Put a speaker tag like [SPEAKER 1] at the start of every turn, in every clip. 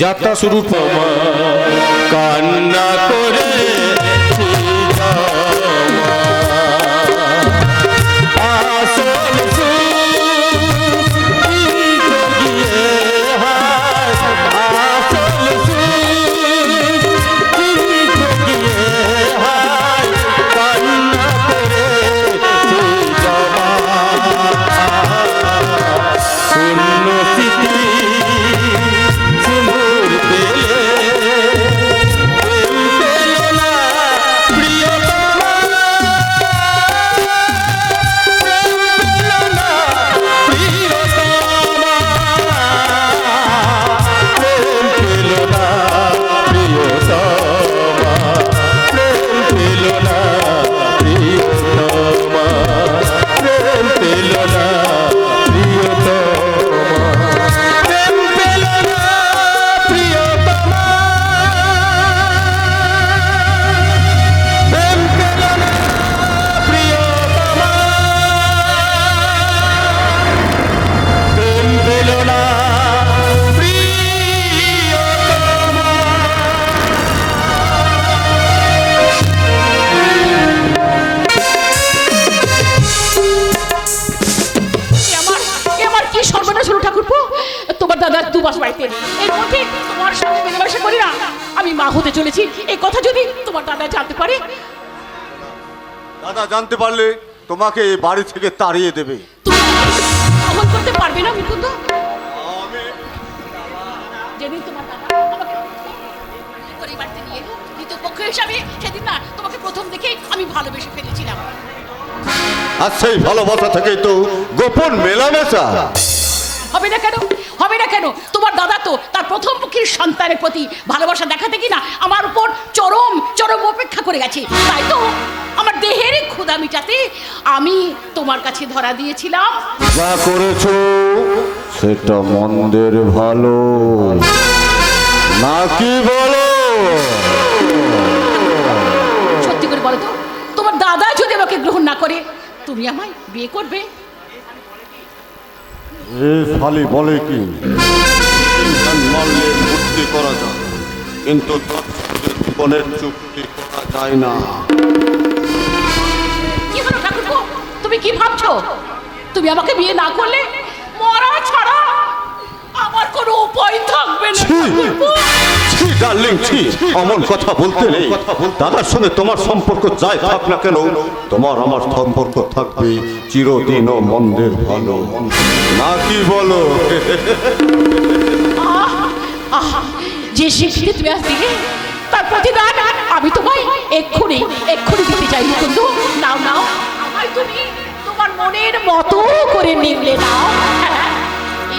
[SPEAKER 1] যতস্বরূপমা কান্না করে
[SPEAKER 2] দাদা জানতে পারলে তোমাকে এই বাড়ি থেকে তাড়িয়ে দেবে।
[SPEAKER 3] গ্রহণ করতে পারবে না মুকুন্দ। যেদিন তোমার দাদা আমাকে করে বাড়িতে নিয়ে এলো দ্বিতীয় পক্ষ হিসাবে, সেদিন না তোমাকে প্রথম দেখে আমি ভালোবেসে ফেলেছিলাম।
[SPEAKER 2] আর সেই ভালোবাসা থেকেই তো গোপন মেলামেশা।
[SPEAKER 3] হবে না কেন? হবে না কেন? তোমার দাদা তো তার প্রথম পক্ষের সন্তানের প্রতি ভালোবাসা দেখাতে কিনা আমার উপর চরম চরম অপেক্ষা করে গেছে। তাই তো আমার দেহের ক্ষুধা মিটাতে আমি তোমার কাছে ধরা দিয়েছিলাম।
[SPEAKER 2] যা করেছো সেটা মন্দের ভালো নাকি বলো?
[SPEAKER 3] সত্যি করে বলো তো, তোমার দাদা যদি আমাকে গ্রহণ না করে তুমি আমায় বিয়ে করবে?
[SPEAKER 2] খালি বলে কি মারলে মুক্তি করা যায়, কিন্তু জীবনের চুক্তি করা যায় না।
[SPEAKER 3] কি হলো ঠাকুরপো, তুমি কি ভাবছো? তুমি আমাকে বিয়ে না করলে মরা ছাড়া আমার কোনো উপায় থাকবে না।
[SPEAKER 2] ডার্লিং, অমন কথা বলতে নেই। দাদার সঙ্গে তোমার সম্পর্ক যাই থাক না কেন, তোমার আমার সম্পর্ক থাকবে চিরদিন ও মন্দের ভালো নাকি বলো?
[SPEAKER 3] যে স্বীকৃতি তুমি আজ দিলে তার প্রতিদান আমি তোমায় এক্ষুনি দিতে চাই মুকুন্দ। নাও নাও, আমায় তুমি তোমার মনের মতো করে নিলে নাও।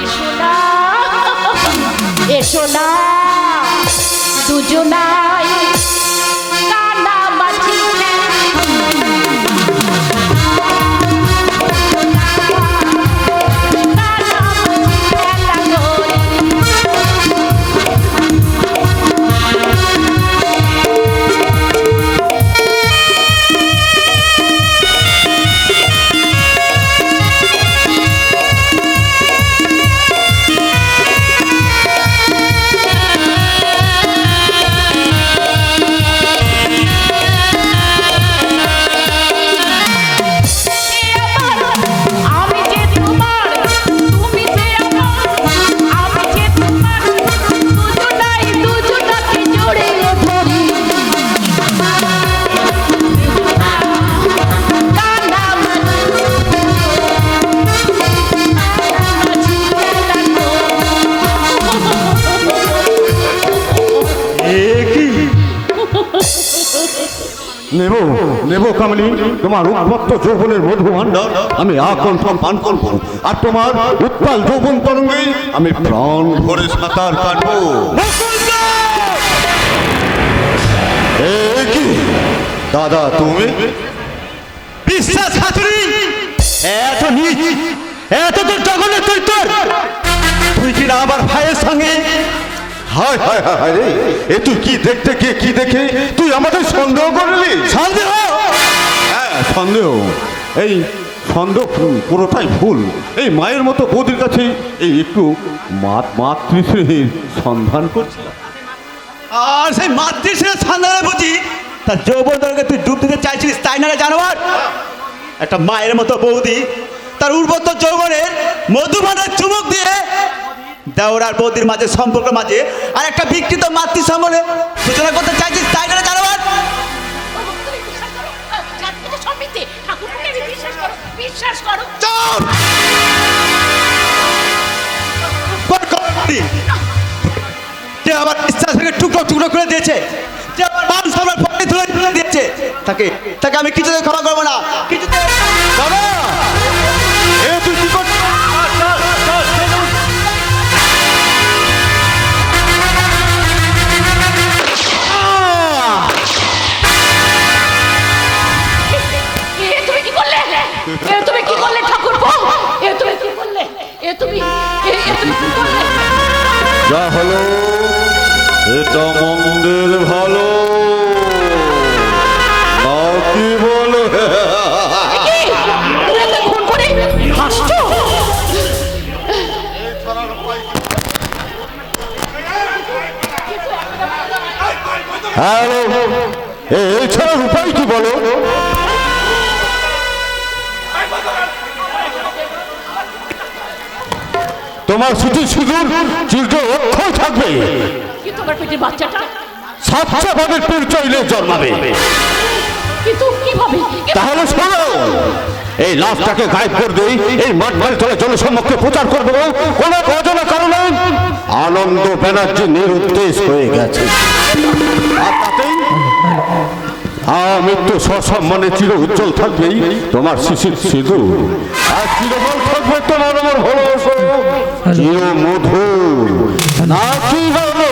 [SPEAKER 3] এসো না, এসো না দুজনাই কানামাছি।
[SPEAKER 2] নেবো নেবো কামলি, তোমার উন্মত্ত যৌবনের মধু ভাণ্ডার আমি আকণ্ঠন পান করবো, আর তোমার উত্তাল যৌবন তরঙ্গে আমি প্রাণ ভরে সাঁতার কাটবো। কি দাদা তুমি?
[SPEAKER 1] বিশ্বাসঘাতনী, এত নীচ, এত তোর জগনের চৈতর, তুই কি না আমার ভাইয়ের সঙ্গে?
[SPEAKER 2] হায় হায় হায় হায় রে, এ তুই কি দেখতে গিয়ে কি দেখে তুই আমাদের সন্দেহ করলি?
[SPEAKER 1] সন্দেহ?
[SPEAKER 2] হ্যাঁ সন্দেহ। এই সন্দেহ পুরোটাই ভুল। এই মায়ের মতো বৌদির কাছে এই একটু মাতৃশ্রীর সন্ধান করছিলাম।
[SPEAKER 1] আর সেই মাতৃশ্রেণীর সন্ধানে বুঝি তার যৌবন দরকে তুই ডুব দিতে চাইছিস, তাই না রে জানোয়ার? একটা মায়ের মতো বৌদি তার উর্বত যৌবনের মধুমানের চুমুক দিয়ে দেওর আর বৌদির মাঝে সম্পর্ক মাঝে আর একটা বিকৃত মাতৃ সম্বন্ধে সূচনা করতে চাইছিস, তাই না রে জানোয়ার?
[SPEAKER 3] তুমি বিশ্বাস করো? জাতিকে সব মিথ্যে। ঠাকুরকে আমি বিশ্বাস করো, বিশ্বাস করো।
[SPEAKER 1] চুপ! যে আবার বিশ্বাস থেকে টুকরো টুকরো করে দিয়েছে, যে আবার মান সম্মান পকেটে তুলে দিয়েছে, তাকে আমি কিছুতে ক্ষমা করবো না, কিছুতে। বাবা! এ তুই কি করছিস?
[SPEAKER 3] এ তুমি কি করলে? এ তুমি কি করলে ঠাকুরপো? এ তুমি কি করলে? এ তুমি কি করলে?
[SPEAKER 2] যা হলো এটা মন্দের ভালো না কি বলো?
[SPEAKER 3] কি? তুমি একটা খুন করে হাসছো?
[SPEAKER 2] হ্যালো, এছাড়ার উপায় কি বলো? তোমার স্মৃতি সিঁদুর চিরকে অক্ষয় থাকবে।
[SPEAKER 3] কি তোমার পেটের বাচ্চাটা?
[SPEAKER 2] সাতটা ভাবের পীর চাইলে জন্মাবে।
[SPEAKER 3] কিন্তু কিভাবে?
[SPEAKER 2] তাহলে শোনো, এই লাশটাকে গায়েব করে দেই, এই মাঠ বাড়ি তলে জনসম্মুখে প্রচার করবো কোনো অজানা কারণে আনন্দ ব্যানার্জি নিরুদ্দেশ হয়ে গেছে। আর তাতেই মৃত্যু সসম্মানে চির উজ্জ্বল থাকবেই তোমার শিশির সিঁদুর, আর চিরবল থাকবে তোমার আমার ভালোবাসা চির মধুর না কি হলো?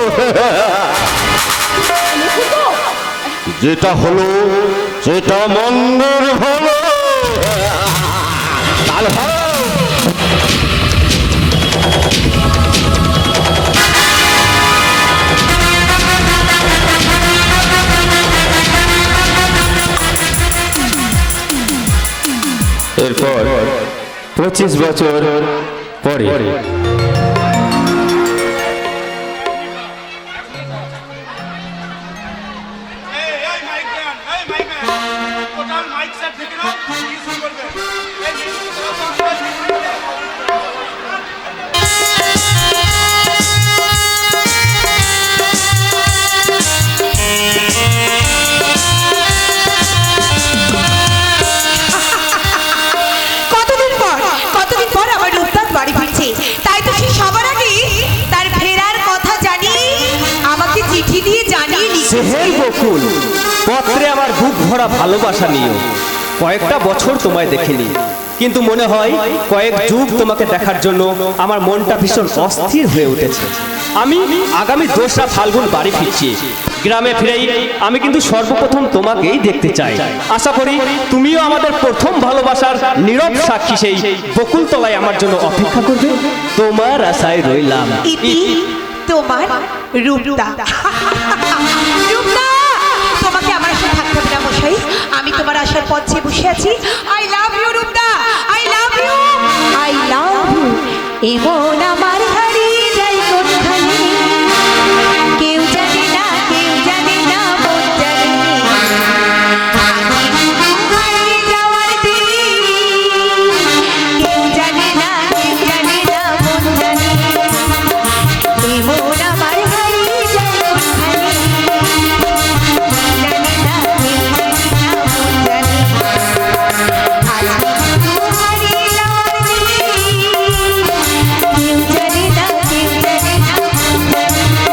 [SPEAKER 2] যেটা হলো সেটা মন্দের হলো। তাহলে ভালো।
[SPEAKER 4] এরপর 25 বছর পরে
[SPEAKER 5] কতদিন পর আমার রূপদাস বাড়ি ফিরছে, তাই তো সে সবার আগে তার ফেরার কথা জানি আমাকে চিঠি দিয়ে জানিয়ে দিচ্ছে।
[SPEAKER 4] হে বকুল, পত্রে আমার বুক ভরা ভালোবাসা নিও। কয়েকটা বছর তোমায় দেখিনি, কিন্তু মনে হয় কয়েক যুগ তোমাকে দেখার জন্য আমার মনটা ভীষণ অস্থির হয়ে উঠেছে। আমি আগামী 2রা ফাল্গুন বাড়ি ফিরছি। গ্রামে ফিরেই আমি কিন্তু সর্বপ্রথম তোমাকেই দেখতে চাই। আশা করি তুমিও আমাদের প্রথম ভালোবাসার নীরব সাক্ষী সেই বকুলতলায় আমার জন্য অপেক্ষা করবে। তোমার আশায় রইলাম।
[SPEAKER 5] ইতি তোমার রূপদা। রূপদা, তোমাকে আমার সাথে থাকতে হবে না মশাই, আমি তোমার আশার পথে বসে আছি। আই লাভ ইউ রূপদা, I love you, I love you. এমন আমার হারিয়ে যাই কোনখানে, কেউ জানে না, কেউ জানে না, মন জানে। হারিয়ে যাওয়ার দিন, কেউ জানে না, কেউ জানে না, মন জানে। এমন আমার হারিয়ে যায় কোনখানে, জানে না, কেউ জানে না, মন জানে। আজকে শুধু হারিয়ে যাওয়ার দিন, কেউ জানে না, কেউ জানে না, মন জানে।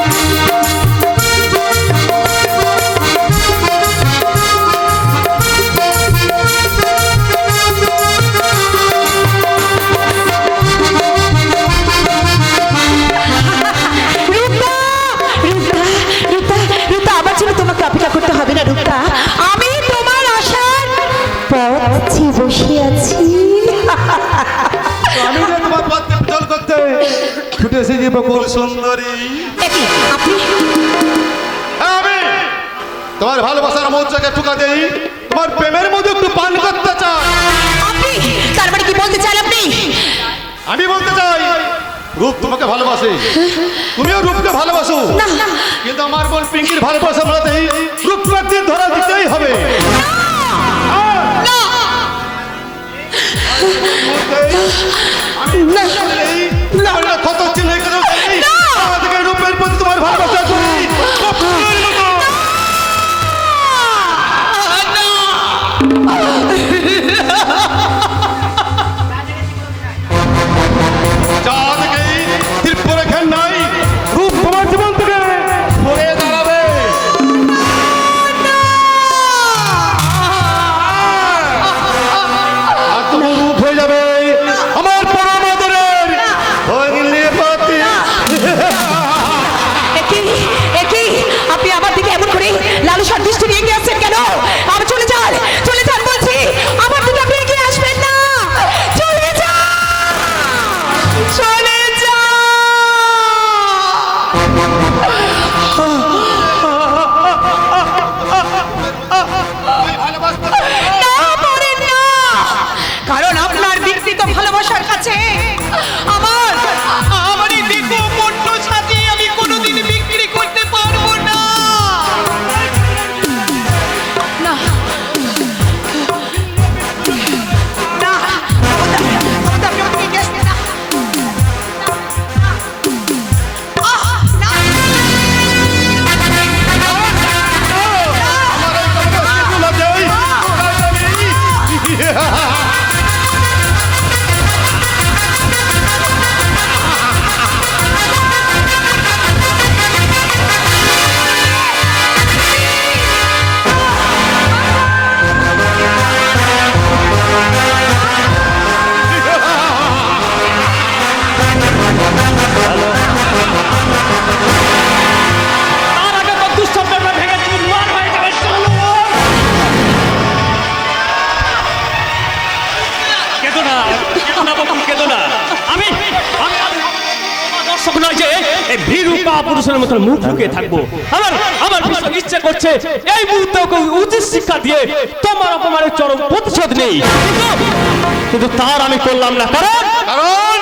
[SPEAKER 5] রূপা, রূপা, রূপা, রূপা, আমার জন্য তোমাকে অপেক্ষা করতে হবে না রূপা, আমি তোমার আশার পথে বসে আছি।
[SPEAKER 1] আমি যে তোমার পথে জল করতে ছুটে এসেছি বকুল সুন্দরী।
[SPEAKER 5] একি, আপনি
[SPEAKER 1] আমি তোমার ভালোবাসার মৌচাকে ঠুকা দেই, তোমার প্রেমের মধ্যে একটু পান করতে চাই।
[SPEAKER 5] আপনি
[SPEAKER 6] আমি বলতে চাই রূপ তোমাকে ভালোবাসে, তুমিও রূপকে ভালোবাসো, কিন্তু আমার বোন পিঙ্কির ভালোবাসা বলতেই রূপ একদিন ধরা দিতেই হবে। কত চিনে রূপের প্রতি তোমার ভালোবাসা
[SPEAKER 4] পুরুষের মতো মুখ লুকিয়ে থাকবো। আমার ভীষণ ইচ্ছে করছে এই মুহূর্তে উচিত শিক্ষা দিয়ে তোমার অপমানের চরম প্রতিশোধ নেই, কিন্তু তার আমি করলাম না। কারণ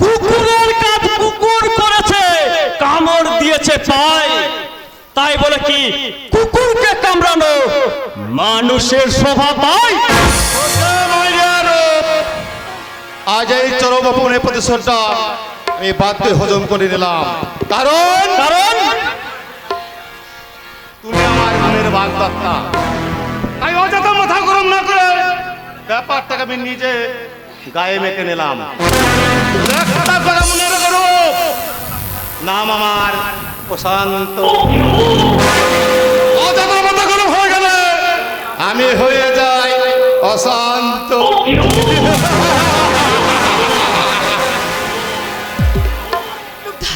[SPEAKER 4] কুকুরের কাজ কুকুর করেছে, কামড় দিয়েছে পায়, তাই বলে কি কুকুরকে কামড়ানো মানুষের স্বভাব নয়?
[SPEAKER 6] আজ এই চরম অপমানের প্রতিশোধটা আমি বাধ্য হজম করে নিলাম। কারণ তুমি আমার মনের বাগদত্তা। আমি অযথা মাথা গরম না করে ব্যাপারটাকে আমি নিজে গায়ে মেখে নিলাম। মনে করো নাম আমার প্রশান্ত। অযথা মাথা গরম হয়ে গেলে আমি হয়ে যাই অশান্ত।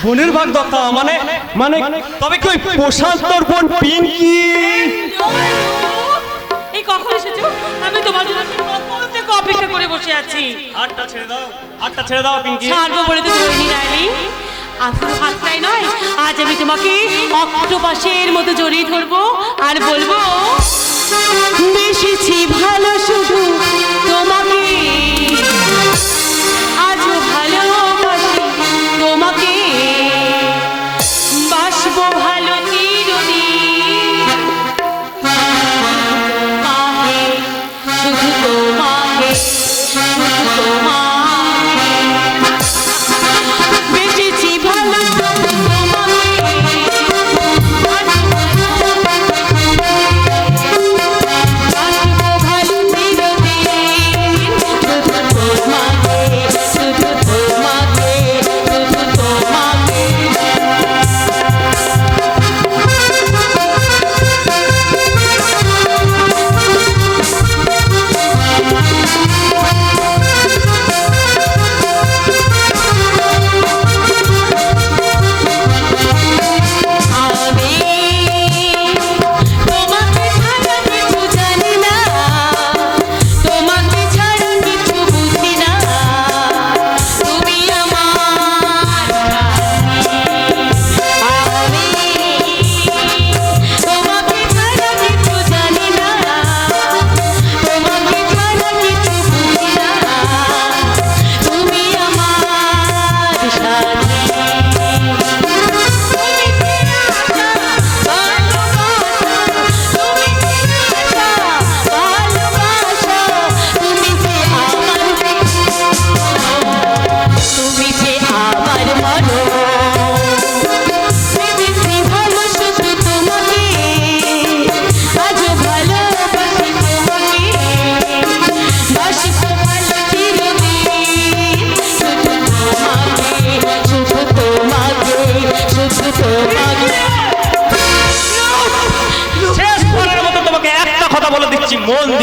[SPEAKER 4] বোনের ভাগ দত্তা মানে মানে তবে কি ওই প্রশান্তর বোন পিঙ্কি?
[SPEAKER 7] এই কখন এসেছো? আমি তোমার জন্য কখন থেকে অপেক্ষা করে বসে আছি।
[SPEAKER 4] হাতটা ছেড়ে দাও পিঙ্কি।
[SPEAKER 7] ছাড়বো বলে তো বলিনি রানী। আসলে হাতটাই নয়, আজ আমি তোমাকে অক্টোপাসের মতো জড়িয়ে ধরবো আর বলবো বেশিছি ভালো শুধু তোমাকে, আজও ভালোবাসি তোমাকে, বাসবো ভালো চিরদিন, শুধু তোমাকে, শুধু তোমাকে, বেঁচেছি ভালো তোমাকে,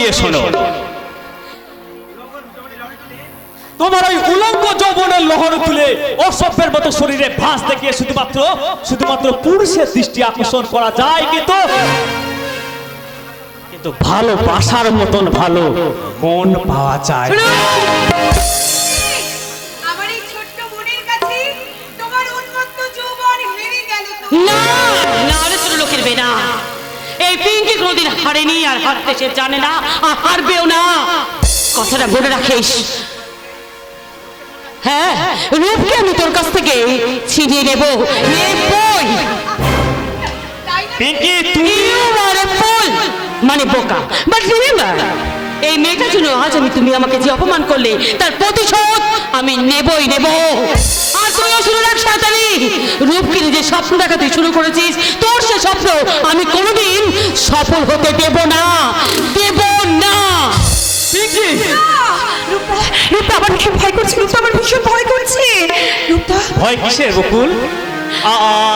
[SPEAKER 4] দিয়ে শোনো। তোমার ওই উলঙ্গ যৌবনের লহর তুলে অসভ্যের মতো শরীরে ভাঁজ দেখিয়ে শুধুমাত্র পুরুষের দৃষ্টি আকর্ষণ করা যায়, কিন্তু ভালোবাসার মতন ভালো মন পাওয়া যায়।
[SPEAKER 5] আমার এই ছোট্ট মনের কাছে তোমার উন্মত্ত যৌবন হেরে গেল তো।
[SPEAKER 7] না না, আরে ছোট লোকের বেনা, এই পিঙ্কি কোনোদিন হারেনি, আর হারতে সে জানে না, আর হারবেও না। কথাটা বলে রাখিস। হ্যাঁ, রূপকে আমি তোর কাছ থেকে ছিনিয়ে নেবই।
[SPEAKER 4] পিঙ্কি, তুমি
[SPEAKER 7] মানে বোকা, বাট রিমেম্বার, এই মেয়েটার জন্য আজ তুমি আমাকে যে অপমান করলে তার প্রতিশোধ আমি নেবই নেব। আর তুমিও শুরু রাখ শয়তানি। রূপকে যে স্বপ্ন দেখা তুই শুরু করেছিস, তোর সে স্বপ্ন আমি কোনোদিন সফল হতে দেব না, দেব না।
[SPEAKER 4] পিঙ্কি,
[SPEAKER 5] রূপা আমার ভীষণ ভয় করছে, রূপা আমার ভীষণ ভয় করছে। রূপা
[SPEAKER 4] ভয় কিসের বকুল?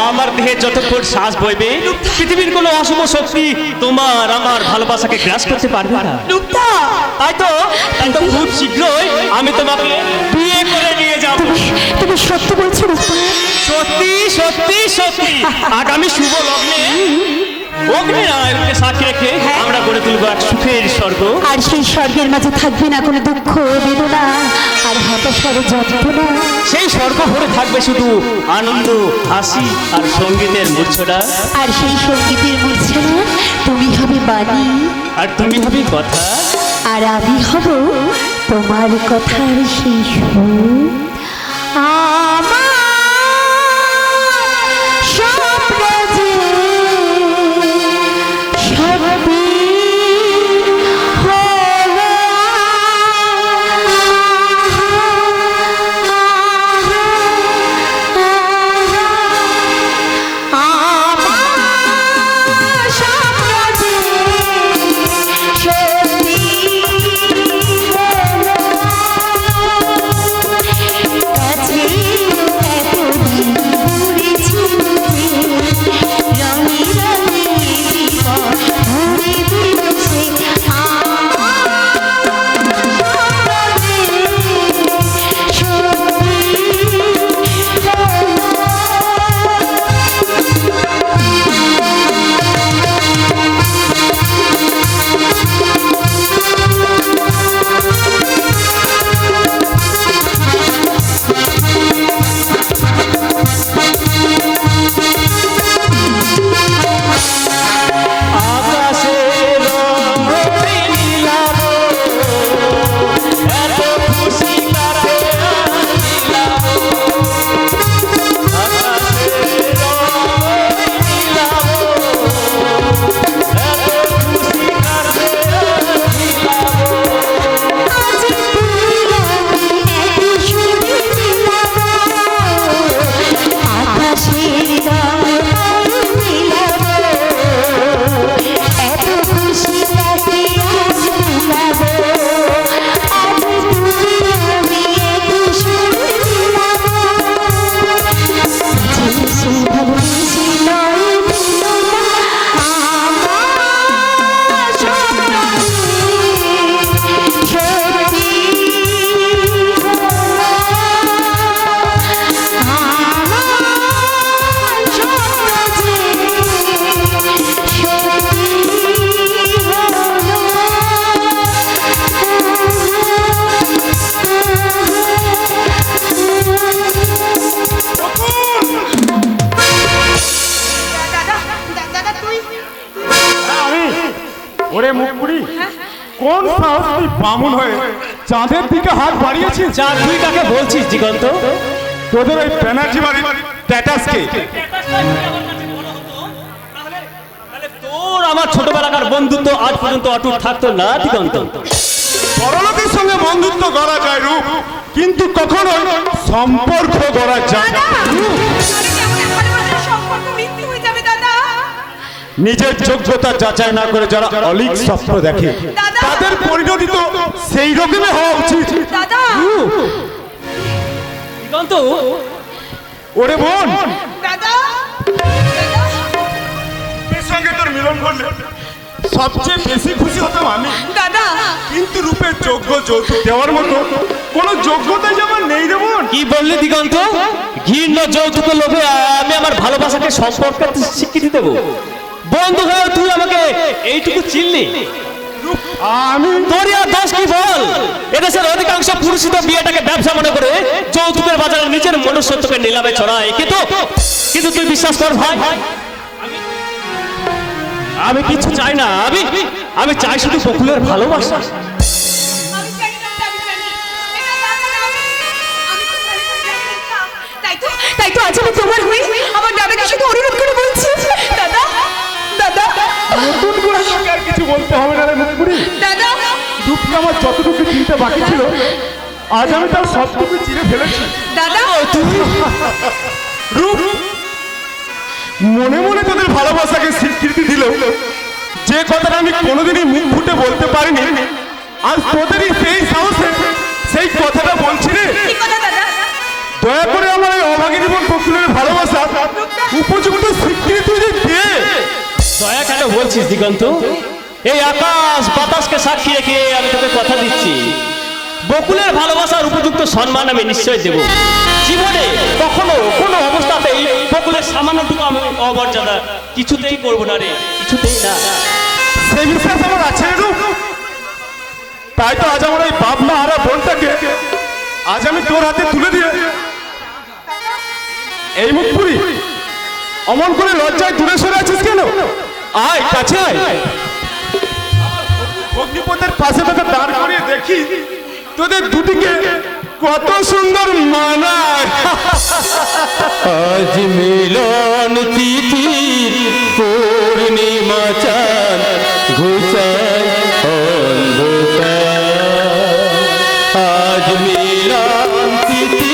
[SPEAKER 4] আমার দেহে যতক্ষণ শ্বাস বইবে পৃথিবীর কোনো অশুভ শক্তি তোমার আমার ভালোবাসাকে গ্রাস করতে পারবে না।
[SPEAKER 5] রূপা
[SPEAKER 4] তাই তো খুব শীঘ্রই আমি তোমাকে বিয়ে করে নিয়ে যাব।
[SPEAKER 5] তুমি সত্যি বলছো রূপা?
[SPEAKER 4] সত্যি সত্যি সত্যি। আগামী শুভ লগ্নে অগ্নিনারায়ণকে সাক্ষী রেখে আমরা গড়ে তুলবো এক সুখের স্বর্গ।
[SPEAKER 5] আর সেই স্বর্গের মাঝে থাকবে না কোনো দুঃখ বেদনা আর হতাশার যন্ত্রণা।
[SPEAKER 4] সেই স্বর্গ ভরে থাকবে শুধু আনন্দ, হাসি আর সঙ্গীতের মূর্ছনা।
[SPEAKER 5] আর সেই সঙ্গীতের মূর্ছনা তুমি হবে বাণী,
[SPEAKER 4] আর তুমি হবে কথা,
[SPEAKER 5] আর আমি হব তোমার কথার সেই সুর। আমার স্বপ্ন যে সত্যি হলো, আমার স্বপ্ন যে সত্যি হলো। কাছে এতদিন দূরে ছিল যে, রঙে রঙে জীবন ভরে দিল সে। আমার স্বপ্ন
[SPEAKER 4] আকাশের রঙে নীলাভ, এত খুশি কারে নীলাভ। আকাশের রঙে নীলাভ, এত খুশি কারে নীলাভ।
[SPEAKER 5] আজ তুমি আমি এত সুখে ছিলাম, আকাশের রঙে নীলাভ, এত খুশি লাগে আজ নীলাভ। আজ তুমি আমি এত সুখে ছিলাম, যে ভালোবেসে নয় দিল না আমার স্বপ্ন সত্যি হলো। আমার স্বপ্ন যে সত্যি
[SPEAKER 6] ওরে মুখপুরি, কোন সাহস তুই বামুন হয়ে চাঁদের দিকে হাত বাড়িয়েছিস?
[SPEAKER 4] যা তুই কাকে বলছিস দিগন্ত?
[SPEAKER 6] তোদের ওই ব্যানার্জি বাড়ির স্ট্যাটাসকে
[SPEAKER 4] তোর আমার ছোটবেলাকার বন্ধুত্ব আজ পর্যন্ত অটুট থাকতো না দিগন্ত।
[SPEAKER 6] বড়লোকের সঙ্গে বন্ধুত্ব গড়া যায় রূপ, কিন্তু কখনোই সম্পর্ক গড়া যায় না। নিজের যোগ্যতা যাচাই না করে যারা অলিক স্বপ্ন দেখে তাদের পরিণতি তো সেই রকমই হওয়া উচিত।
[SPEAKER 4] দিগন্ত,
[SPEAKER 6] ওরে বোন,
[SPEAKER 5] দাদা
[SPEAKER 6] এর সঙ্গে তোর মিলন করলে
[SPEAKER 8] সবচেয়ে বেশি খুশি হতাম আমি,
[SPEAKER 5] দাদা
[SPEAKER 8] কিন্তু রূপের যোগ্য যৌতুক দেওয়ার মতো কোনো যোগ্যতাই যেমন নেই রে বোন।
[SPEAKER 4] কি বললি দিগন্ত? ঘৃণ্য যৌতুকের লোভে আমি আমার ভালোবাসাকে সম্পর্কে স্বীকৃতি দেব? বন্ধু হয়ে তুই আমাকে এইটুকু চিনলি?
[SPEAKER 8] আমি
[SPEAKER 4] তোর আর দোষ কি বল? এদেশের অধিকাংশ পুরুষই তো বিয়েটাকে ব্যবসা মনে করে যৌতুকের বাজারে নিজের মনুষ্যত্বকে নিলামে চড়ায়, কিন্তু তুই বিশ্বাস কর ভাই, আমি কিছু চাই না। আমি চাই শুধু বকুলের ভালোবাসা।
[SPEAKER 5] তাই তো আজ আমি তোমার হয়ে আমার দাদাকে শুধু অনুরোধ করে বলছি, দাদা দাদা
[SPEAKER 8] নতুন করে তোকে আর কিছু বলতে হবে না রে মুখপুরি।
[SPEAKER 5] দাদা
[SPEAKER 8] রূপকে আমার যতটুকু চিনতে বাকি ছিল আজ আমি তার সবটুকু চিনে ফেলেছি।
[SPEAKER 5] দাদা
[SPEAKER 8] রূপ মনে মনে তোদের ভালোবাসাকে স্বীকৃতি দিল, যে কথাটা আমি কোনোদিনই মুখ ফুটে বলতে পারিনি, আজ তোদেরই সেই সাহসে সেই কথাটা বলছি রে।
[SPEAKER 5] কি কথা দাদা?
[SPEAKER 8] দয়া করে আমার এই অভাগী জীবন বকুলের ভালোবাসা উপযুক্ত স্বীকৃতি যে দে।
[SPEAKER 4] দয়া কেন বলছিস দিগন্ত? এই আকাশ বাতাসকে সাক্ষী রেখে আমি তোকে কথা দিচ্ছি, বকুলের ভালোবাসার উপযুক্ত সম্মান আমি নিশ্চয় দেব। জীবনে কখনো কোনো অবস্থাতেই বকুলের সামান্যটুকু আমি অমর্যাদা কিছুতেই করবো না রে, কিছুতেই না।
[SPEAKER 8] সেই বিশ্বাস আমার আছে রে রূপ। তাই তো আজ আমার এই বাপ মা হারা বোনটাকে আজ আমি তোর হাতে তুলে দিয়ে এই মুখপুরি অমন করে লজ্জায় দূরে সরে আছিস কেন? আয় কাছে আয়, অগ্নিপথের পাশে তোকে দাঁড় করিয়ে দেখি তোদের দুটিকে কত সুন্দর মানায়।
[SPEAKER 2] আজ মিলন তিথি পূর্ণিমা চাঁদ ঘুচায় অন্ধকার। আজ মিলন তিথি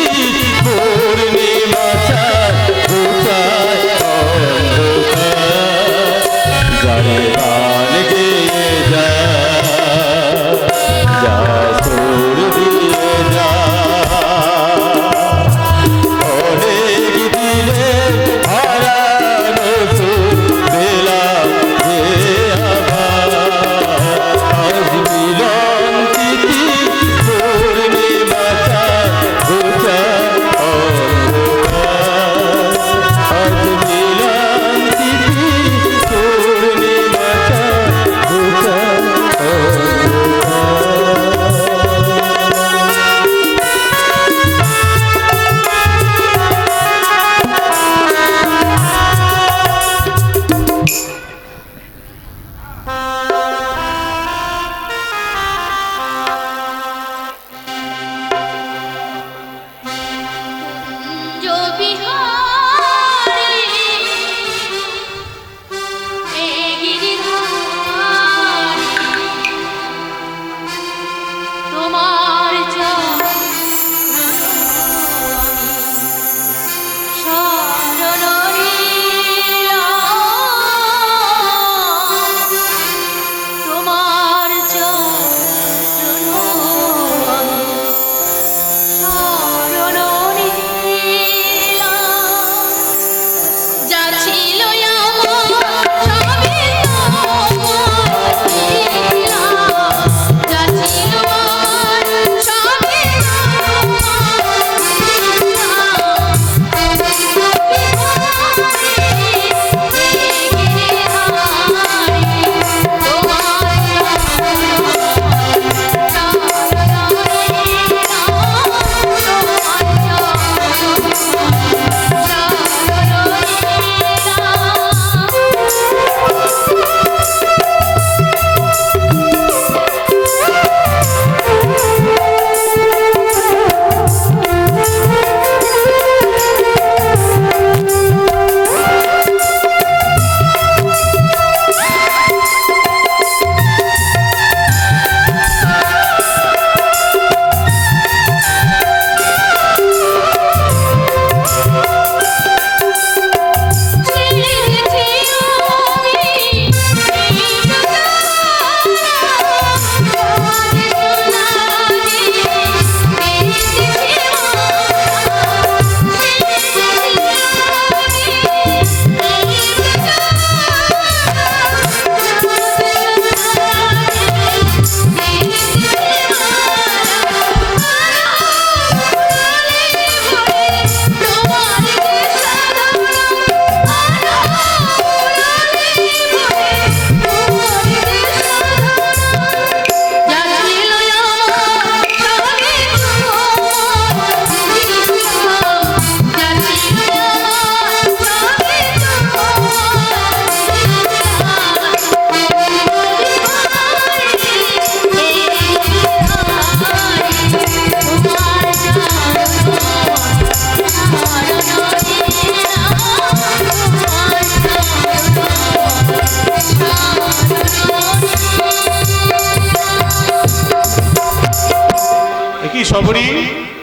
[SPEAKER 2] পূর্ণিমা চাঁদ ঘুচায় অন্ধকার। যারে গান গেয়ে যা সুর দিয়ে যা অনেক দিলে হারানো সুর পেলাম যে আবার। আজ মিলন তিথি পূর্ণিমা চাঁদ ঘুচায়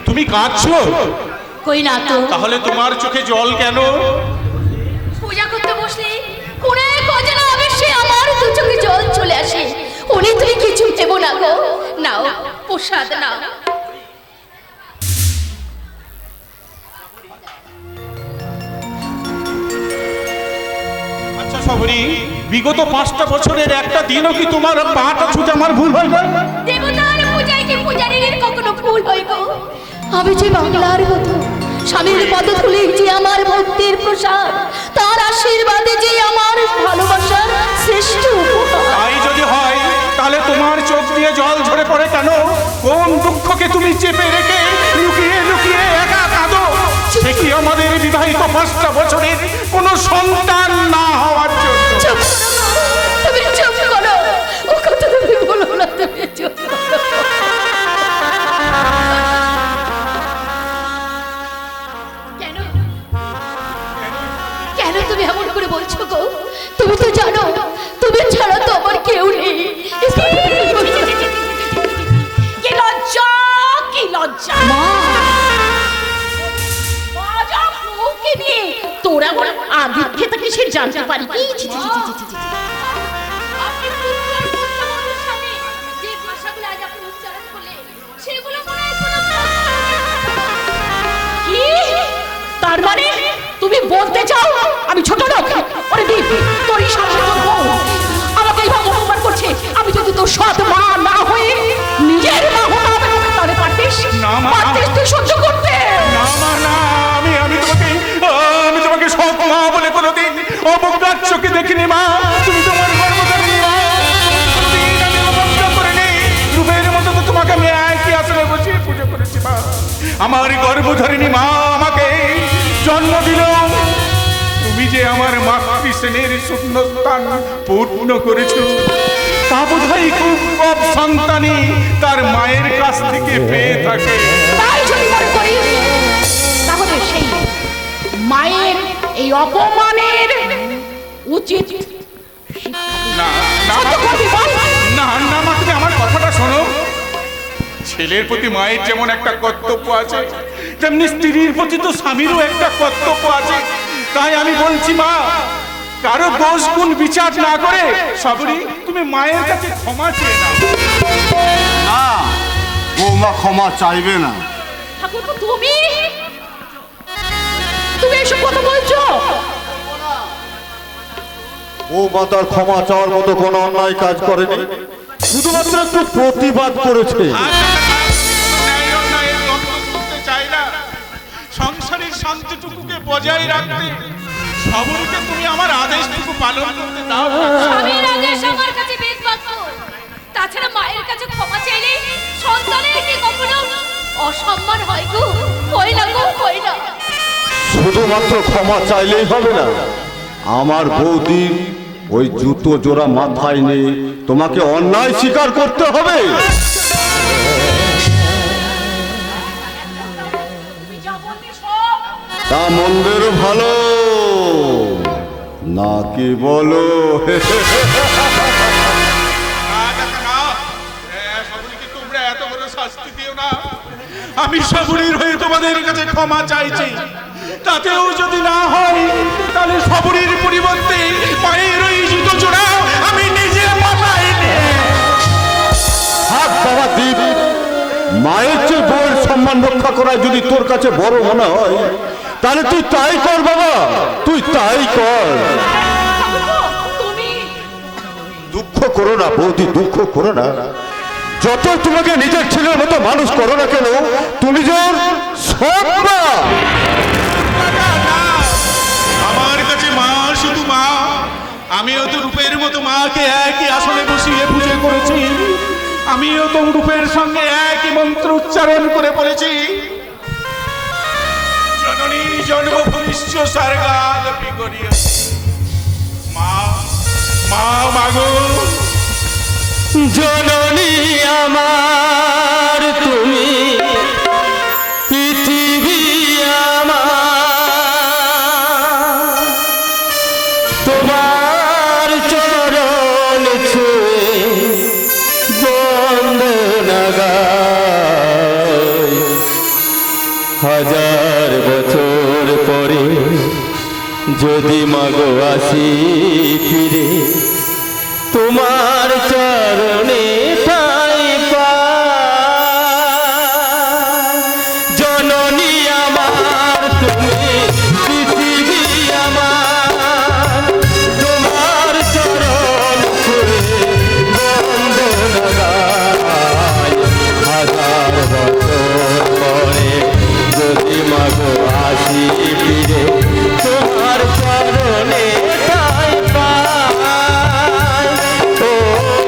[SPEAKER 8] তুমি কাঁদছো?
[SPEAKER 7] কই না তো।
[SPEAKER 8] তাহলে তোমার চোখে জল কেন?
[SPEAKER 3] পূজা করতে বসলে কোন এক অজানা আবেশে আমার দু চোখে জল চলে আসে। উনি তুমি কিছু দেব না গো, নাও প্রসাদ নাও।
[SPEAKER 8] আচ্ছা সবরি, বিগত 5টা বছরের একটা দিনও কি তোমার পাটা ছুটে আমার ভুল হয় না?
[SPEAKER 3] দেবতার পূজায় কি পূজারীর কখনো ভুল হয় গো? আমি যে বাংলার মতো স্বামীর পদধূলি যে আমার ভক্তির প্রসাদ, তার আশীর্বাদে যে আমার ভালোবাসার শ্রেষ্ঠ উপহার।
[SPEAKER 8] তাই যদি হয় তাহলে তোমার চোখ দিয়ে জল ঝরে পড়ে কেন? কোন দুঃখকে তুমি চেপে রেখে লুকিয়ে লুকিয়ে একা কাঁদো? সে কি আমাদের বিবাহিত 5টা বছরের কোনো সন্তান না হওয়ার জন্য?
[SPEAKER 3] চুপ করো, তুমি চুপ করো, ও কথা তুমি বলো না, তুমি চুপ করো। কেন কেন তুমি এমন করে বলছো গো? তুমি তো জানো তুমি ছাড়া তো আমার কেউ নেই। কি লজ্জা, কি লজ্জা! বাজা মুখে নিয়ে তোরা বল আদিক্ষেতা কিসের জানতে পারি কি? আপনি পুত্রের পুত্রবধূর সামনে যে ভাষাগুলো আজ আপনি উচ্চারণ করলেন, সেগুলো মনে হয় কোনো কি? তার মানে তুমি বলতে চাও আমি ছোট লোক? ওরে দীপ, তোরই সামনে তোর বউ আমাকে এইভাবে অপমান করছে। আমি যদি তোর সৎ মা না হয়ে নিজের মা হতাম তাহলে পারতিস?
[SPEAKER 8] না মা।
[SPEAKER 3] পারতিস তুই সহ্য করতে?
[SPEAKER 8] না মা, না, আমি তোমাকে সৎ মা বলে কোনোদিন অবজ্ঞার চোখে দেখিনি মা। তুমি তোমার গর্ভধারিণী মা। কোনোদিন আমি অবজ্ঞা করিনি। রূপের মতো তো তোমাকে আমি একই আসনে বসিয়ে পুজো করেছি মা। আমার গর্ভধারিণী মা আমাকে জন্ম দিল। তুমি যে আমার মাতৃস্নেহের শূন্যস্থান পূর্ণ করেছো, তা বোধহয় খুব কম সন্তানই তার মায়ের কাছ থেকে পেয়ে থাকে।
[SPEAKER 3] তাই যদি মনে করি তাহলে সেই মায়ের এই অপমানের উচিত
[SPEAKER 8] না না
[SPEAKER 3] সত্য করবি বল?
[SPEAKER 8] না না মা, তুমি আমার কথাটা শোনো। ছেলের প্রতি মায়ের যেমন একটা কর্তব্য আছে, তেমনি স্ত্রীর প্রতি তো স্বামীরও একটা কর্তব্য আছে। তাই আমি বলছি মা, কারো দোষ গুণ বিচার না করে সবরি তুমি মায়ের কাছে ক্ষমা চেয়ে নাও।
[SPEAKER 2] না, বৌমা ক্ষমা চাইবে না।
[SPEAKER 3] ঠাকুরপো তুমি তুমি এসব কথা বলছো?
[SPEAKER 2] বৌমা তার ক্ষমা চাওয়ার মতো কোনো অন্যায় কাজ করেনি, শুধুমাত্র একটু প্রতিবাদ করেছে।
[SPEAKER 8] সংসারের শান্তিটুকুকে বজায় রাখতে সবরকে তুমি আমার আদেশটুকু পালন করতে দাও।
[SPEAKER 3] স্বামীর আদেশ আমার কাছে বেদ বাক্য। তাছাড়া মায়ের কাছে ক্ষমা চাইলে সন্তানের কি কখনো অসম্মান হয় গো? হয় না গো, হয় না।
[SPEAKER 2] শুধুমাত্র ক্ষমা চাইলেই হবে না, আমার বৌদির ওই জুতো জোড়া মাথায় নিয়ে তোমাকে অন্যায় স্বীকার করতে হবে।
[SPEAKER 3] তুমি যা বলবে সব
[SPEAKER 2] তা মন্দের ভালো না কি বলো?
[SPEAKER 8] তোমরা এত বড় শাস্তি দিও না। আমি সবরীর হয়ে তোমাদের কাছে ক্ষমা চাইছি। তাতেও যদি না হয় তাহলে সবরীর পরিবর্তে পায়ের ওই জুতো জোড়া আমি নিজে মাথায় নিয়ে।
[SPEAKER 2] হাত বাবা দীপ, মায়ের চেয়ে বউয়ের সম্মান রক্ষা করা যদি তোর কাছে বড় মনে হয়, তাহলে তুই তাই কর বাবা, তুই তাই কর।
[SPEAKER 3] তুমি
[SPEAKER 2] দুঃখ করো না বৌদি, দুঃখ করো না। যত তোমাকে নিজের ছেলের মতো মানুষ করো না কেন, তুমি যে ওর সৎ মা।
[SPEAKER 8] আমার কাছে মা শুধু মা। আমিও তো রূপের মতো মাকে একই আসনে বসিয়ে পুজো করেছি। আমিও তো রূপের সঙ্গে একই মন্ত্র উচ্চারণ করে পড়েছি। জননী জন্মভূমিষ্ঠ স্বর্গাদপি করিয়া। মা মা মাগো,
[SPEAKER 4] জননী আমার তুমি, পৃথিবী আমার, তোমার চরণ ছুঁয়ে বন্দনা গাই।
[SPEAKER 9] হাজার বছর পরে যদি মাগো আসি ফিরে তোমার চরণে ঠাই পাই। জননী আমার তুমি পৃথিবী আমার, তোমার চরণ ছুঁয়ে বন্দনা গাই। হাজার বছর পরে যদি মাগো আসি ফিরে তোমার চরণে ঠাই পাই। ও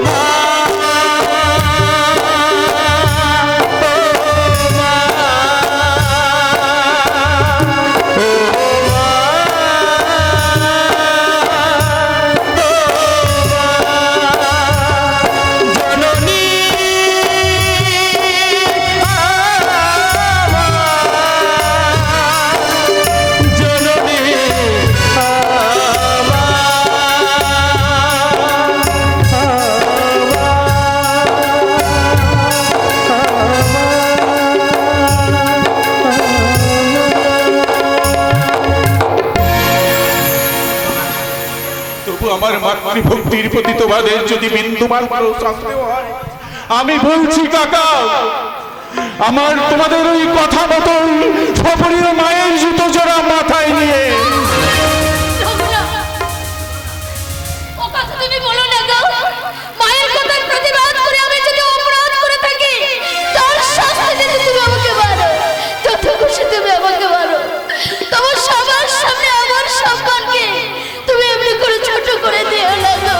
[SPEAKER 9] মা, জননী জননী
[SPEAKER 8] তবু আমার মাতৃভক্তির প্রতি তোমাদের যদি বিন্দু মাত্র সন্দেহ হয়, আমি বলছি কাকা, আমার তোমাদের ওই কথা মতন সপরির মায়ের জুতো জোড়া মাথায় নিয়ে
[SPEAKER 3] ও কথা তুমি বলো না গো। মায়ের কথার প্রতিবাদ করে আমি যদি অপরাধ করে থাকি, তার শাস্তি দিতে তুমি আমাকে মারো, যত খুশি তুমি আমাকে মারো। তোমার সবার সামনে আমার সম্মানকে তুমি এমনি করে ছোট করে দিও না গো।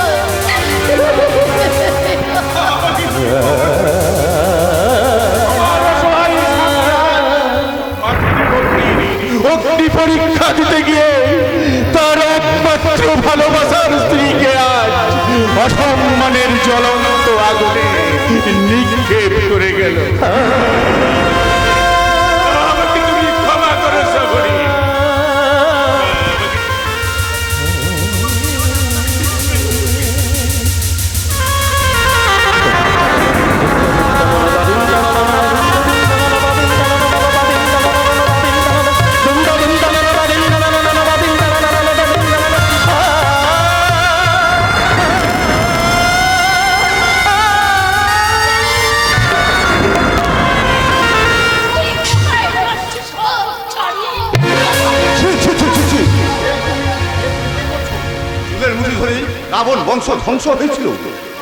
[SPEAKER 8] অগ্নি পরীক্ষা দিতে গিয়ে তার একমাত্র ভালোবাসার স্ত্রীকে আজ অসম্মানের জ্বলন্ত আগুনে নিক্ষেপ করে গেল। আমাকে তুমি ক্ষমা করো সবরি।
[SPEAKER 2] চুলের মুঠি ধরে রাবণ বংশ ধ্বংস হয়েছিল,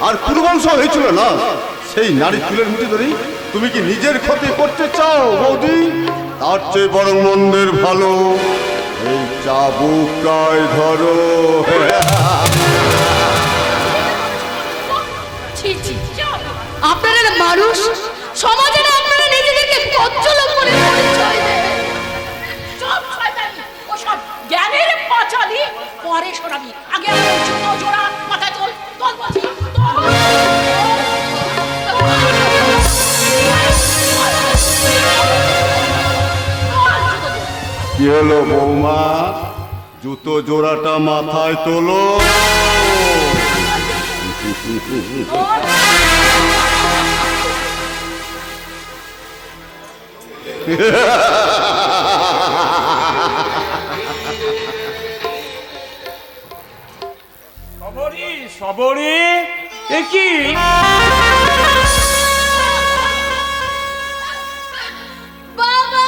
[SPEAKER 2] আর কুরুবংশ হয়েছিল না। সেই নারী চুলের মুঠি ধরে তুমি কি নিজের ক্ষতি করতে চাও বৌদি? তার চেয়ে বরং মন্দের ভালো এই চাবুকটায় ধরো।
[SPEAKER 3] ছি ছি, আপনারা মানুষ, সমাজে না আপনারা নিজেদেরকে কচ্ছলক বলে পরিচয় দেন। সব শয়তানি, ওসব জ্ঞানের পাঁচালি পরে শোনাবি, আগে আমার জুতো জোড়া মাথায় তোল, তোল বলছি, তোল।
[SPEAKER 2] কি হলো বৌমা, জুতো জোড়াটা মাথায় তোলো।
[SPEAKER 8] সবরি এ কি?
[SPEAKER 3] বাবা!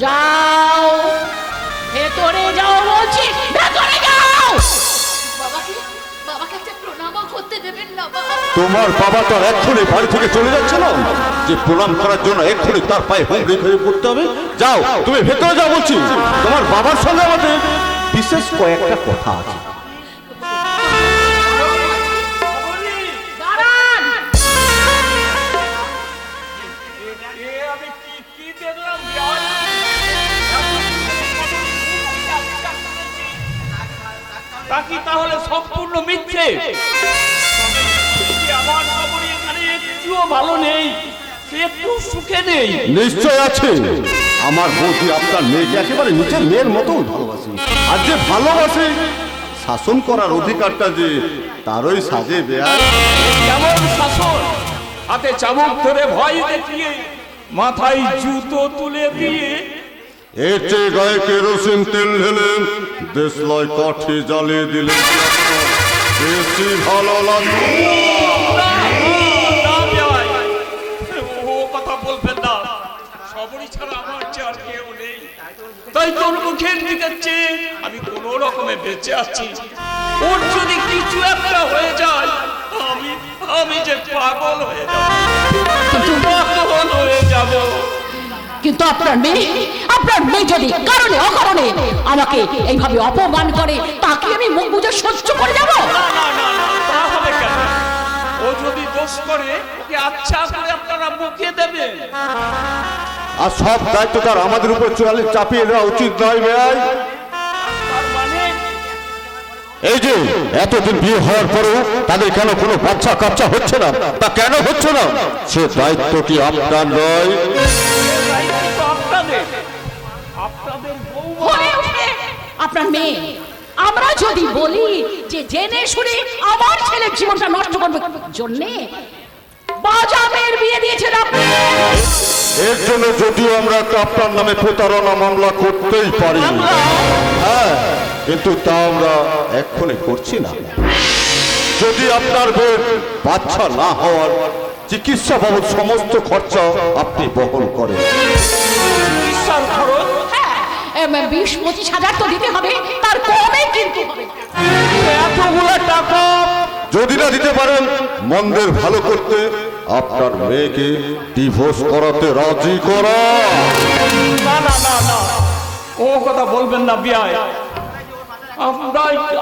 [SPEAKER 3] যাও, ভেতরে যাও বলছি, ভেতরে যাও। বাবাকে একটা প্রণামও করতে দেবেন না বাবা।
[SPEAKER 2] তোমার বাবা তো এক্ষুনি বাড়ি থেকে চলে যাচ্ছে না, যে প্রণাম করার জন্য এক্ষুনি তার পায়ে হুমড়ি খেয়ে পড়তে হবে। যাও, তুমি ভেতরে যাও বলছি। তোমার বাবার সঙ্গে আমাদের বিশেষ কয়েকটা কথা আছে।
[SPEAKER 3] দাঁড়ান।
[SPEAKER 8] আমি কি দেখলাম? তা কি তাহলে সম্পূর্ণ মিথ্যে? আমার খবরে এখানে একটুও ভালো নেই, সে একটু সুখে নেই।
[SPEAKER 2] নিশ্চয় আছে। আমার বৌদি আপনার মেয়েকে একেবারে নিজের মেয়ের মতো ভালোবাসে, আর যে ভালোবাসে শাসন করার অধিকারটা যে তারই সাজে বেয়ার।
[SPEAKER 8] কেমন শাসন?
[SPEAKER 9] হাতে চাবুক ধরে ভয় দেখিয়ে মাথায় জুতো তুলে দিয়ে
[SPEAKER 2] এর চেয়ে গায়ে কেরোসিন তেল ঢেলে দেশলাই কাঠি জ্বালিয়ে দিলে বেশি ভালো লাগবে।
[SPEAKER 9] না ভাই, ও কথা বলবেন না। সবরই ছাড়া আমার চেয়ে আর কেউ নেই, তাই তোর মুখের দিকে চেয়ে আমি কোনো রকমে বেঁচে আছি। ওর যদি কিছু একটা হয়ে যায় আমি যে পাগল হয়ে যাব, পাগল হয়ে যাব।
[SPEAKER 3] কিন্তু আপনার মেয়ে যদি কারণে অকারণে আমাকে এইভাবে অপমান করে, তাকে আমি মুখ বুজে সহ্য করে যাব?
[SPEAKER 9] না না না না, তা হবে কেন? ও যদি দোষ করে ওকে আচ্ছা করে আপনারা মুখিয়ে দেবেন।
[SPEAKER 2] আর সব দায়িত্বটা আমাদের উপর চাপিয়ে দেওয়া উচিত নয় ভাই।
[SPEAKER 9] তার মানে
[SPEAKER 2] এই যে এতদিন বিয়ে হওয়ার পরেও তাদের কেন কোনো বাচ্চা কাচ্চা হচ্ছে না, তা কেন হচ্ছে না? সে দায়িত্ব কি আপনার নয়?
[SPEAKER 9] আপনাদের
[SPEAKER 3] হয়ে ওঠে আপনার মেয়ে। আমরা যদি বলি যে জেনে শুনে আমার ছেলের জীবনটা নষ্ট করবে জন্যে বাজা মেয়ের বিয়ে দিয়েছেন আপনি।
[SPEAKER 2] এর জন্য যদিও আমরা একটা আপনার নামে প্রতারণা মামলা করতেই পারি, হ্যাঁ, কিন্তু তা আমরা এক্ষুনি করছি না। যদি আপনার মেয়ের বাচ্চা না হওয়ার চিকিৎসা বাবদ সমস্ত খরচা আপনি বহন করেন।
[SPEAKER 9] চিকিৎসার খরচ
[SPEAKER 3] 20-25 হাজার তো দিতে হবে, তার কমে কিন্তু হবে না।
[SPEAKER 9] এতগুলো টাকা
[SPEAKER 2] যদি না দিতে পারেন মন্দের ভালো করতে আপনার মেয়েকে ডিভোর্স করাতে রাজি করা।
[SPEAKER 9] না না না না, ও কথা বলবেন না বিয়াই।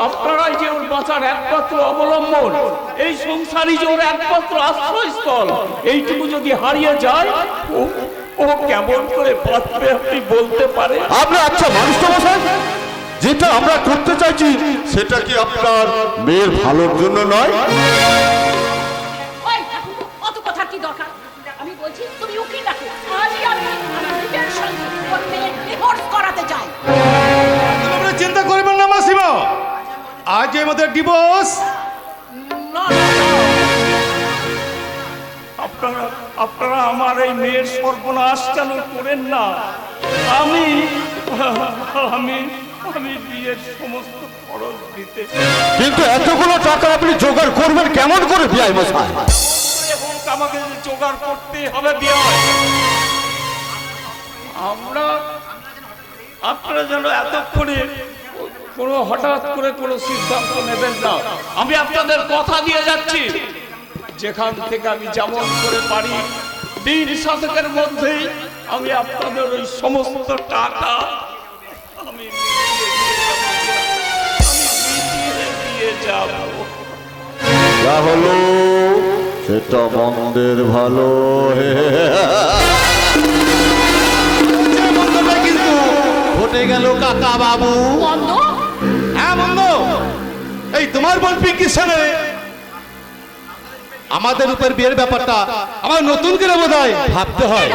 [SPEAKER 9] আপনারাই যে ওর বাঁচার একমাত্র অবলম্বন, এই সংসারই যে ওর একমাত্র আশ্রয়স্থল, এইটুকু যদি হারিয়ে যায় ও কেমন করে বাঁচবে আপনি বলতে পারেন?
[SPEAKER 2] আমরা আচ্ছা মানুষ তো বসেন, যেটা আমরা করতে চাইছি সেটা কি আপনার মেয়ের ভালোর জন্য নয়?
[SPEAKER 3] ওই, অত কথার কি দরকার? আমি বলছি তুমি উকিল রাখো, আজই আমি আমার নিজের সঙ্গে ওর মেয়ের ডিভোর্স করাতে চাই।
[SPEAKER 6] তোমরা চিন্তা করবেন না মাসিমা, আজ আমাদের ডিভোর্স।
[SPEAKER 9] না না না, আপনারা আমার এই মেয়ের সর্বনাশ কেন করেন না? আমি বিয়ের সমস্ত খরচ দিতে।
[SPEAKER 2] কিন্তু এতগুলো টাকা আপনি জোগাড় করবেন কেমন করে বিয়াই মশাই?
[SPEAKER 9] এবং আমাকে জোগাড় করতে হবে বিয়ে। আপনারা যেন এতক্ষণে কোনো হঠাৎ করে কোনো সিদ্ধান্ত নেবেন না। আমি আপনাদের কথা দিয়ে যাচ্ছি, যেখান থেকে আমি যেমন করে পারি দিন শতকের মধ্যেই আমি আপনাদের ওই সমস্ত টাকা আমি মিটিয়ে দিয়ে যাব।
[SPEAKER 2] যা হলো সেটা মন্দের ভালো।
[SPEAKER 6] কিন্তু ঘটে গেল কাকা বাবু।
[SPEAKER 3] বন্ধ
[SPEAKER 6] হ্যাঁ বন্ধ, এই তোমার বোন পিঙ্কির সঙ্গে আমাদের উপর বিয়ের ব্যাপারটা আমার নতুন করে বোধ হয় ভাবতে হয়।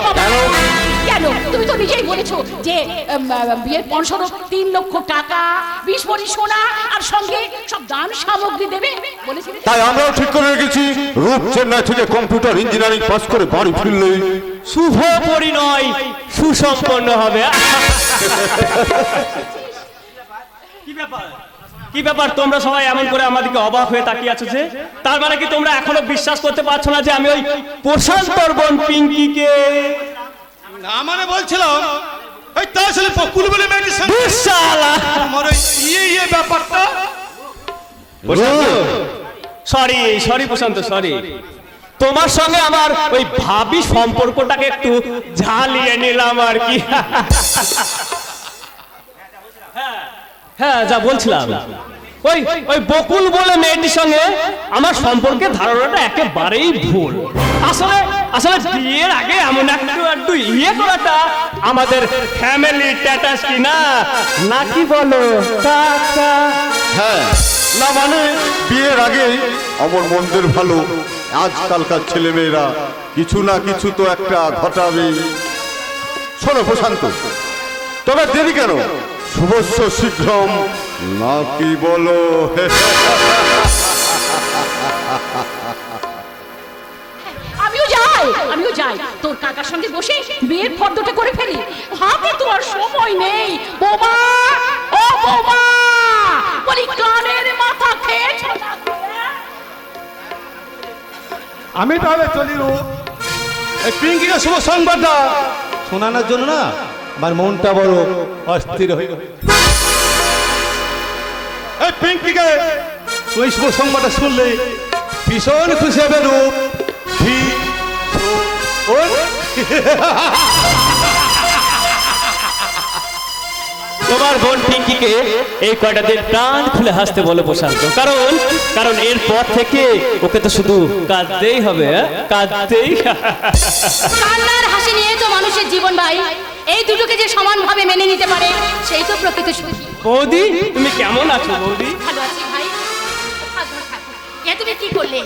[SPEAKER 3] কেন? তুমি তো নিজেই বলেছো যে বিয়ের পণস্বরূপ 3 লক্ষ টাকা, 20 ভরি সোনা আর সঙ্গে সব দান সামগ্রী দেবে বলেছিলে।
[SPEAKER 2] তাই আমরাও ঠিক করে রেখেছি, রূপ চেন্নাই থেকে কম্পিউটার ইঞ্জিনিয়ারিং পাস করে বাড়ি ফিরলে
[SPEAKER 4] শুভ পরিণয় সুসম্পন্ন হবে। কি ব্যাপার তোমরা সবাই এমন করে আমাদেরকে অবাক হয়ে তাকিয়ে আছো যে? তার মানে কি তোমরা এখনো বিশ্বাস করতে পারছো না যে আমি ওই প্রশান্তর বোন পিঙ্কিকে?
[SPEAKER 6] না মানে বলছিলাম এই তা আসলে পকুল বলে মেয়েটির সঙ্গে
[SPEAKER 4] শালা!
[SPEAKER 6] আমার ওই ইয়ে ব্যাপারটা।
[SPEAKER 4] সরি প্রশান্ত, সরি। তোমার সঙ্গে আমার ওই ভাবি সম্পর্কটাকে একটু ঝালিয়ে নিলাম আর কি। হ্যাঁ, যা বলছিলাম, ওই বকুল বলে মেয়েটির সঙ্গে আমার সম্পর্কের ধারণাটা একেবারেই ভুল। আসলে বিয়ের আগে এমন একটু ইয়ে করাটা আমাদের ফ্যামিলি স্ট্যাটাস কি না, নাকি বলো কাকা?
[SPEAKER 2] হ্যাঁ, না মানে বিয়ের আগে আমার মন্দের ভালো। আজকালকার ছেলেমেয়েরা কিছু না কিছু তো একটা ঘটাবেই। শোনো প্রশান্ত, তবে দেরি কেন? শুভস্য শীঘ্রম, নাকি বলো?
[SPEAKER 3] আমিও আমিও যাই তোর কাকার সঙ্গে বসে বিয়ের ফর্দটা করে ফেলি। হাতে তো আর সময় নেই। বোমা, ও বোমা, বলি কানের মাথা খেয়েছো নাকি?
[SPEAKER 6] আমি তাহলে চলি রূপ। এই পিঙ্কিকে শুভ সংবাদটা শোনানোর জন্য না আমার মনটা বড় অস্থির হয়ে গেল। এই পিঙ্কিকে ওই শুভ সংবাদটা শুনলে ভীষণ খুশি হবে রূপ।
[SPEAKER 4] তোমার বোন পিঙ্কিকে এই কয়টা দিন প্রাণ খুলে হাসতে বলে প্রশান্ত, কারণ কারণ এরপর থেকে ওকে তো শুধু কাঁদতেই হবে, কাঁদতেই।
[SPEAKER 7] কান্নার হাসি নিয়ে তো মানুষের জীবন ভাই, এই দুটোকে যে সমানভাবে মেনে নিতে পারে সেই তো প্রকৃত সুখী।
[SPEAKER 4] বৌদি তুমি কেমন আছো বৌদি?
[SPEAKER 7] ভালো আছি ভাই। এ তুমি কি করলে?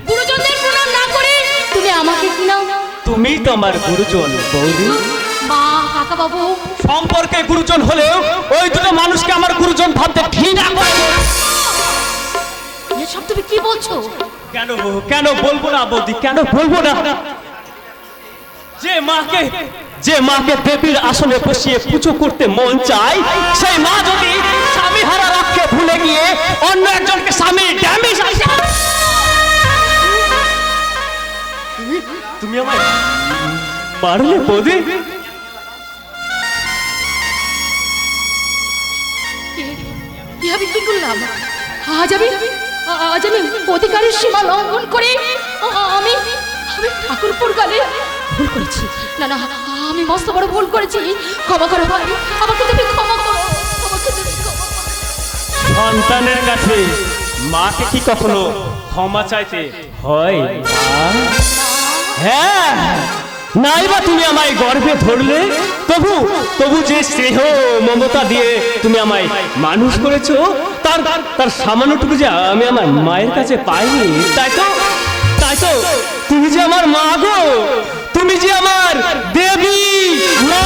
[SPEAKER 7] গুরুজনদের প্রণাম না করে তুমি আমাকে কি নাও?
[SPEAKER 4] তুমি তো আমার গুরুজন বৌদি।
[SPEAKER 7] মা, কাকা বাবু
[SPEAKER 4] সম্পর্কে গুরুজন হলেও ওই দুটো মানুষকে আমার গুরুজন ভাবতে ঘৃণা করে।
[SPEAKER 7] এসব তুমি কি বলছো?
[SPEAKER 4] কেন কেন বলবো না বৌদি, কেন বলবো না? যে মাকে দেবীর আসনে বসিয়ে পুজো করতে মন চায়, সেই মা যদি স্বামী হারা রাখকে ভুলে গিয়ে অন্য একজনকে স্বামী ড্যামেজ। তুমি আমায় মারলে বৌদি?
[SPEAKER 3] আমি কি করলাম? আজ আমি অধিকারের সীমা লঙ্ঘন করে আমি ঠাকুরপুর গালে ভুল করেছি। না না, আমি মস্ত বড় ভুল করেছি। ক্ষমা করো ভাই, আমাকে তুমি ক্ষমা করো, আমাকে তুমি ক্ষমা করো।
[SPEAKER 4] সন্তানের কাছে মাকে কি কখনো ক্ষমা চাইতে হয়? হ্যাঁ, নাই বা তুমি আমায় গর্ভে ধরলে, তবু যে স্নেহ মমতা দিয়ে তুমি আমায় মানুষ করেছো, তার সামান্যটুকু যে আমি আমার মায়ের কাছে পাইনি। তাই তো তুমি যে আমার মা গো, তুমি যে আমার দেবী মা।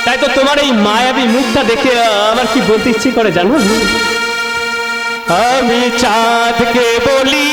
[SPEAKER 4] তাই তো তোমার এই মায়াবী মুখটা দেখে আমার কি বলতে ইচ্ছে করে জানো? আমি চাঁদকে বলি